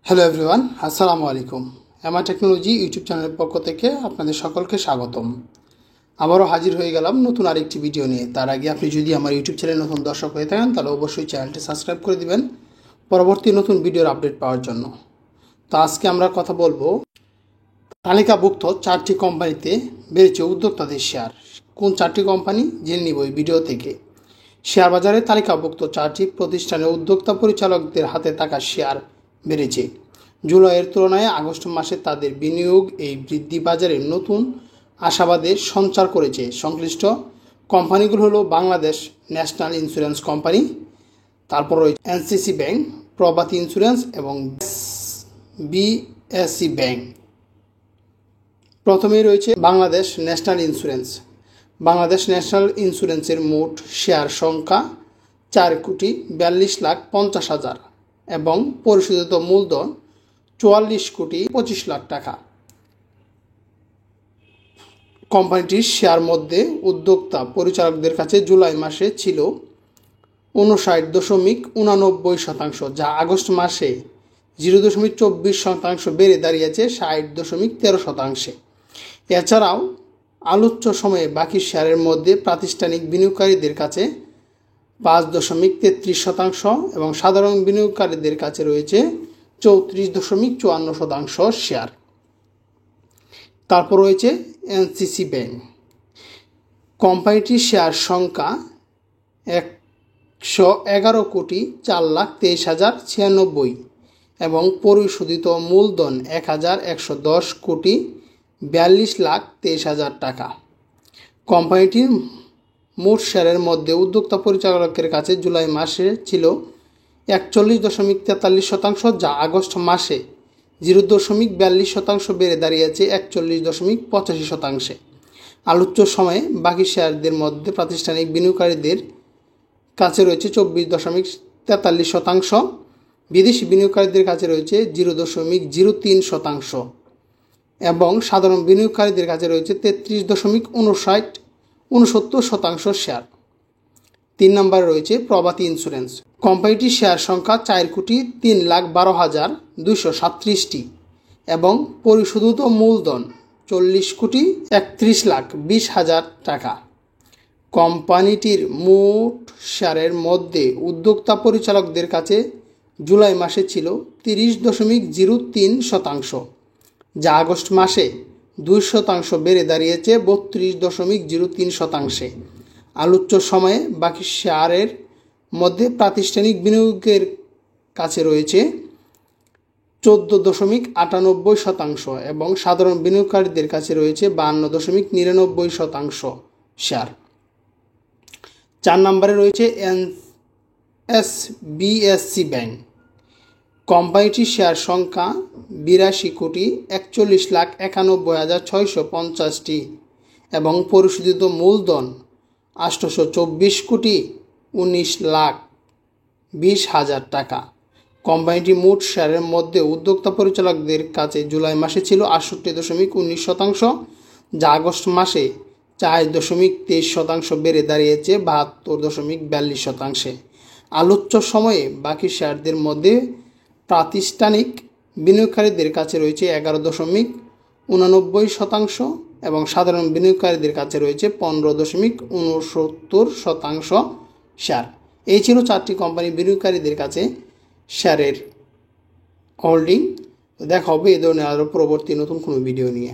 Hello everyone, আসসালামু আলাইকুম। এমা technology YouTube চ্যানেলের পক্ষ থেকে আপনাদের সকলকে স্বাগতম। আবারও হাজির হয়ে গেলাম নতুন আরেকটি ভিডিও নিয়ে। তার আগে আপনি যদি আমার ইউটিউব চ্যানেলে নতুন দর্শক হয়ে থাকেন তাহলে অবশ্যই চ্যানেলটি সাবস্ক্রাইব করে দিবেন পরবর্তী নতুন ভিডিওর আপডেট পাওয়ার জন্য। তো আজকে আমরা কথা বলবো তালিকাভুক্ত 4টি কোম্পানিতে বেড়েছে উদ্যোক্তাদের শেয়ার। কোন 4টি কোম্পানি জেনে নিব এই ভিডিও থেকে। শেয়ার বাজারে তালিকাভুক্ত 4টি প্রতিষ্ঠানের উদ্যোক্তা পরিচালকদের হাতে থাকা শেয়ার বেড়েছে। জুলাইয়ের তুলনায় আগস্ট মাসে তাদের বিনিয়োগ এই বৃদ্ধি বাজারে নতুন আশাবাদের সঞ্চার করেছে। সংশ্লিষ্ট কোম্পানিগুলো হলো বাংলাদেশ ন্যাশনাল ইন্স্যুরেন্স কোম্পানি, তারপর রয়েছে এনসিসি ব্যাংক, প্রভাতী ইন্স্যুরেন্স এবং বিএসসি ব্যাংক। প্রথমেই রয়েছে Bangladesh national insurance. Bangladesh national ইন্স্যুরেন্সের মোট শেয়ার সংখ্যা 4,42,50,000 এবং পরিশোধিত মূলধন 44,25,00,000 টাকা। কোম্পানিটির শেয়ার মধ্যে উদ্যোক্তা পরিচালকদের কাছে জুলাই মাসে ছিল 59.89%, যা আগস্ট মাসে 0.24% বেড়ে দাঁড়িয়েছে 60.13%। এছাড়াও আলোচ্য সময়ে বাকি শেয়ারের মধ্যে প্রাতিষ্ঠানিক বিনিয়োগকারীদের কাছে 5.33% এবং সাধারণ বিনিয়োগকারীদের কাছে রয়েছে 34.54% শেয়ার। তারপর রয়েছে এনসিসি ব্যাংক। কোম্পানিটির শেয়ার সংখ্যা 111,04,23,096 এবং পরিশোধিত মূলধন 1,110,42,23,000 টাকা। কোম্পানিটির মোট শেয়ারের মধ্যে উদ্যোক্তা পরিচালকের কাছে জুলাই মাসে ছিল 41.43%, যা আগস্ট মাসে 0.42% বেড়ে দাঁড়িয়েছে 41.85%। আলোচ্য সময়ে বাকি শেয়ারদের মধ্যে প্রাতিষ্ঠানিক বিনিয়োগকারীদের কাছে রয়েছে 24.43%, বিদেশি বিনিয়োগকারীদের কাছে রয়েছে 0.03% এবং সাধারণ বিনিয়োগকারীদের কাছে রয়েছে 33.69% শেয়ার। 3 নম্বরে রয়েছে প্রভাতী ইন্স্যুরেন্স। কোম্পানিটির শেয়ার সংখ্যা 4,13,12,237টি এবং পরিশোধিত মূলধন 40,31,20,000 টাকা। কোম্পানিটির মোট শেয়ারের মধ্যে উদ্যোক্তা পরিচালকদের কাছে জুলাই মাসে ছিল 30.03%, যা আগস্ট মাসে 2% বেড়ে দাঁড়িয়েছে 32.03%। আলোচ্য সময়ে বাকি শেয়ারের মধ্যে প্রাতিষ্ঠানিক বিনিয়োগের কাছে রয়েছে 14.98% এবং সাধারণ বিনিয়োগকারীদের কাছে রয়েছে 52.99% শেয়ার। 4 নম্বরে রয়েছে এসবিএসসি ব্যাংক। কোম্পানিটির শেয়ার সংখ্যা 82,41,91,650টি এবং পরিশোধিত মূলধন 824,19,20,000 টাকা। কোম্পানিটি মোট শেয়ারের মধ্যে উদ্যোক্তা পরিচালকদের কাছে জুলাই মাসে ছিল 68.19%, যা আগস্ট মাসে 4.23% বেড়ে দাঁড়িয়েছে 72.42%। আলোচ্য সময়ে বাকি শেয়ারদের মধ্যে প্রাতিষ্ঠানিক বিনিয়োগকারীদের কাছে রয়েছে 11.89% এবং সাধারণ বিনিয়োগকারীদের কাছে রয়েছে 15.69% শেয়ার। এই ছিল 4টি কোম্পানি বিনিয়োগকারীদের কাছে শেয়ারের হোল্ডিং। দেখা হবে এই ধরনের আরও পরবর্তী নতুন কোনো ভিডিও নিয়ে।